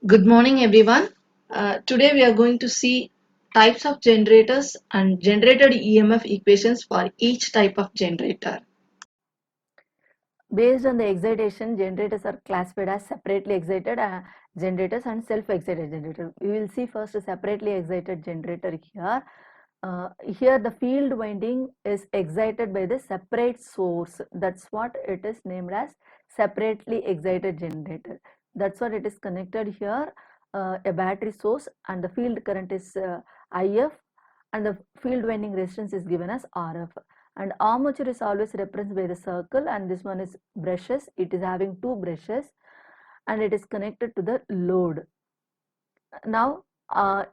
Good morning, everyone. Today we are going to see types of generators and generated EMF equations for each type of generator. Based on the excitation, generators are classified as separately excited generators and self-excited generator. We will see first a separately excited generator here. Here the field winding is excited by the separate source. That's what it is named as separately excited generator. That's what it is connected here, a battery source, and the field current is IF, and the field winding resistance is given as RF. And armature is always represented by the circle, and this one is brushes. It is having two brushes and it is connected to the load. Now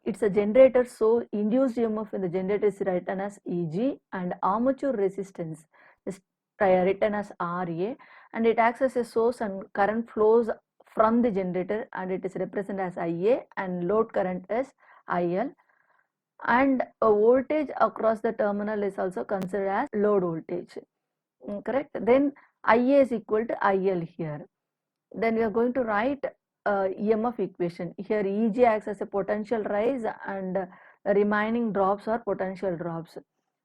it's a generator, so induced EMF in the generator is written as EG, and armature resistance is written as RA, and it acts as a source and current flows from the generator and it is represented as IA, and load current is IL, and a voltage across the terminal is also considered as load voltage. Correct? Then IA is equal to IL here. Then we are going to write EMF equation. Here EG acts as a potential rise and remaining drops are potential drops.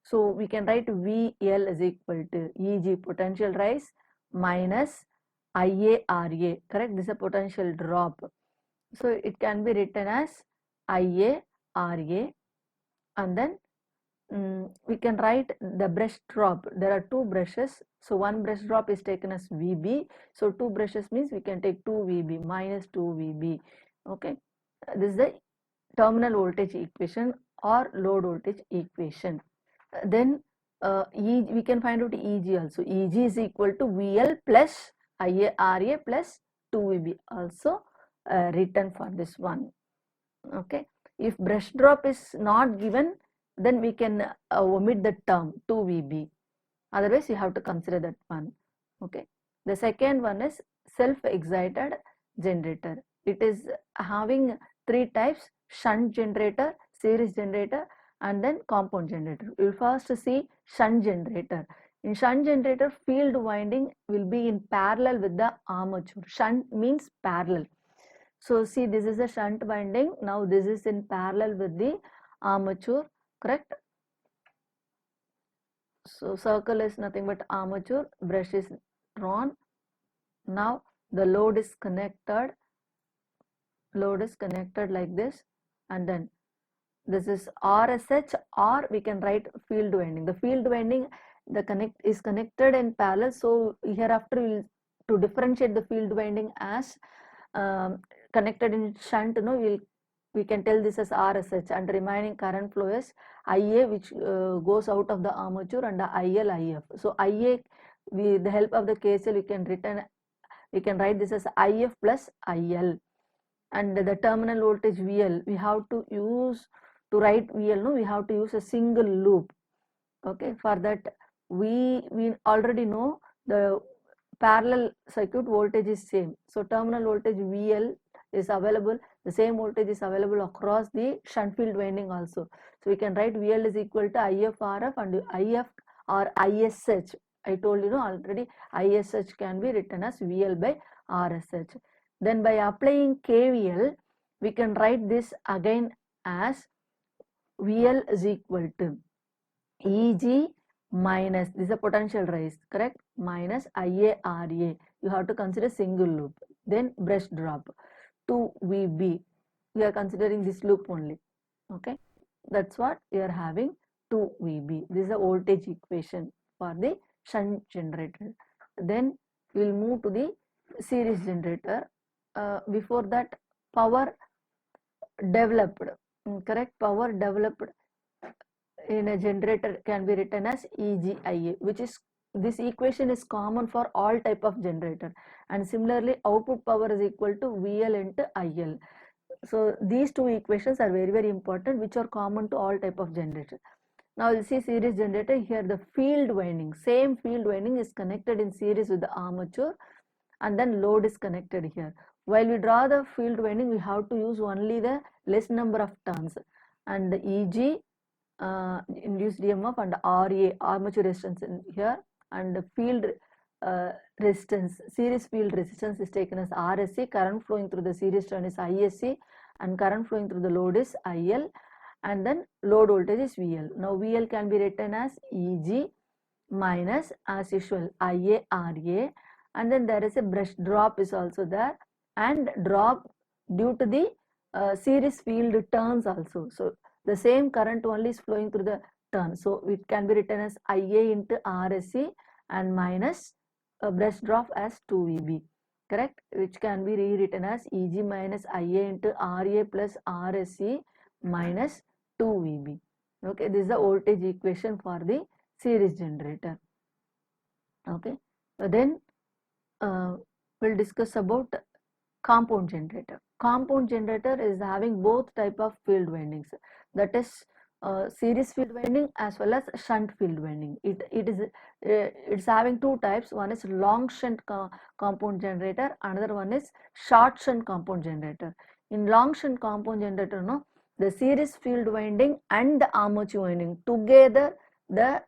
So we can write VL is equal to EG potential rise minus IARA. Correct? This is a potential drop. So it can be written as IARA, and then we can write the brush drop. There are two brushes, so one brush drop is taken as VB, so two brushes means we can take 2 VB minus 2 VB. Okay, this is the terminal voltage equation or load voltage equation. Then we can find out EG also. EG is equal to VL plus IARA plus 2 VB, also written for this one. Okay, if brush drop is not given, then we can omit the term 2 VB. Otherwise, you have to consider that one. Okay. The second one is self-excited generator. It is having three types: shunt generator, series generator, and then compound generator. We will first see shunt generator. In shunt generator, field winding will be in parallel with the armature. Shunt means parallel. So see, this is a shunt winding. Now this is in parallel with the armature, correct? So circle is nothing but armature, brush is drawn. Now the load is connected like this, and then this is RSH, or we can write field winding. The field winding is connected in parallel, so hereafter we will to differentiate the field winding as connected in shunt, we can tell this as RSH, and remaining current flow is IA, which goes out of the armature, and the IL, IF. So IA, with the help of the KCL, we can write this as IF plus IL, and the terminal voltage VL, we have to use to write VL, no, we have to use a single loop. Okay, for that we already know the parallel circuit voltage is same, so terminal voltage VL is available, the same voltage is available across the shunt field winding also. So we can write VL is equal to IF RF and IF or ISH. I told you already, ISH can be written as VL by RSH. Then by applying KVL, we can write this again as VL is equal to EG minus, this is a potential rise, correct, minus IARA. You have to consider single loop. Then brush drop 2 VB. We are considering this loop only. Okay, that's what we are having, 2 VB. This is a voltage equation for the shunt generator. Then we will move to the series generator. Before that, power developed, correct, power developed in a generator can be written as EGIA, which is, this equation is common for all type of generator, and similarly output power is equal to VL into IL. So these two equations are very important, which are common to all type of generator. Now you see series generator, here the field winding, same field winding is connected in series with the armature, and then load is connected here. While we draw the field winding, we have to use only the less number of turns, and the EG, induced EMF, and RA, armature resistance in here, and the field resistance, series field resistance is taken as RSC, current flowing through the series turn is ISC, and current flowing through the load is IL, and then load voltage is VL. Now VL can be written as EG minus, as usual, IARA, and then there is a brush drop is also there, and drop due to the series field turns also. So the same current only is flowing through the turn, so it can be written as IA into RSC and minus a brush drop as 2VB, correct, which can be rewritten as EG minus IA into RA plus RSC minus 2VB. Okay, this is the voltage equation for the series generator. Okay, then we'll discuss about compound generator. Compound generator is having both type of field windings, that is series field winding as well as shunt field winding. It's having two types. One is long shunt compound generator, another one is short shunt compound generator. In long shunt compound generator, no, the series field winding and the armature winding together, the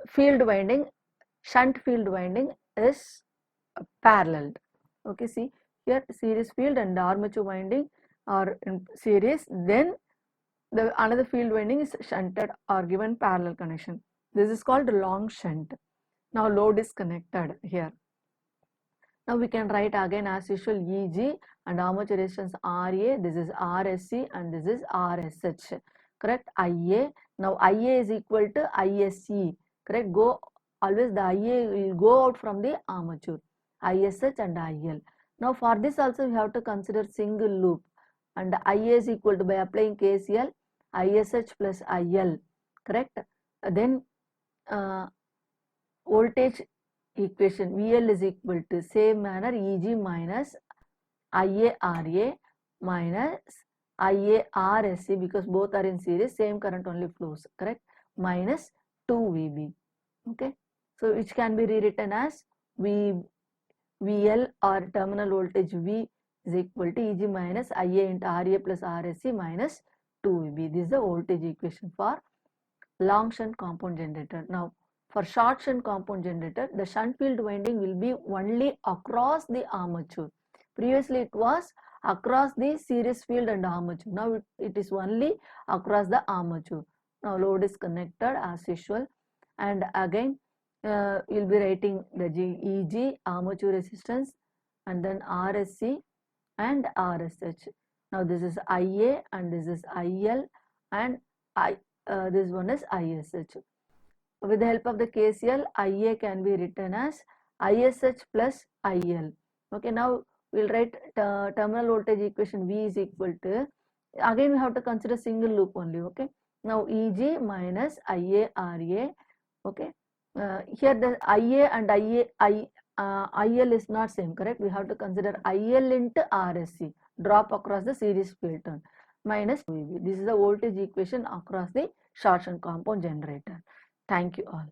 field winding, shunt field winding is paralleled. Okay, see here series field and armature winding are in series, then the another field winding is shunted or given parallel connection. This is called long shunt. Now load is connected here. Now we can write again as usual EG and armature resistance RA, this is RSC and this is RSH, correct, IA. Now IA is equal to ISC, correct, go always the IA will go out from the armature, ISH and IL. Now for this also we have to consider single loop, and IA is equal to, by applying KCL, ISH plus IL, correct. Then voltage equation VL is equal to same manner EG minus IARA minus IARSC, because both are in series, same current only flows, correct, minus 2VB. Okay, so which can be rewritten as VL or terminal voltage V is equal to EG minus IA into RA plus RSC minus 2VB. This is the voltage equation for long shunt compound generator. Now for short shunt compound generator, the shunt field winding will be only across the armature. Previously it was across the series field and armature. Now it is only across the armature. Now load is connected as usual, and again you'll be writing the EG, armature resistance, and then RSC and RSH. Now this is IA and this is IL, and this one is ISH. With the help of the KCL, IA can be written as ISH plus IL. Okay, now we'll write terminal voltage equation V is equal to, again we have to consider single loop only. Okay, now EG minus IARA. Okay, here the IA and IL is not same, correct, we have to consider IL into RSC, drop across the series field turn, minus VB. This is the voltage equation across the short shunt compound generator. Thank you all.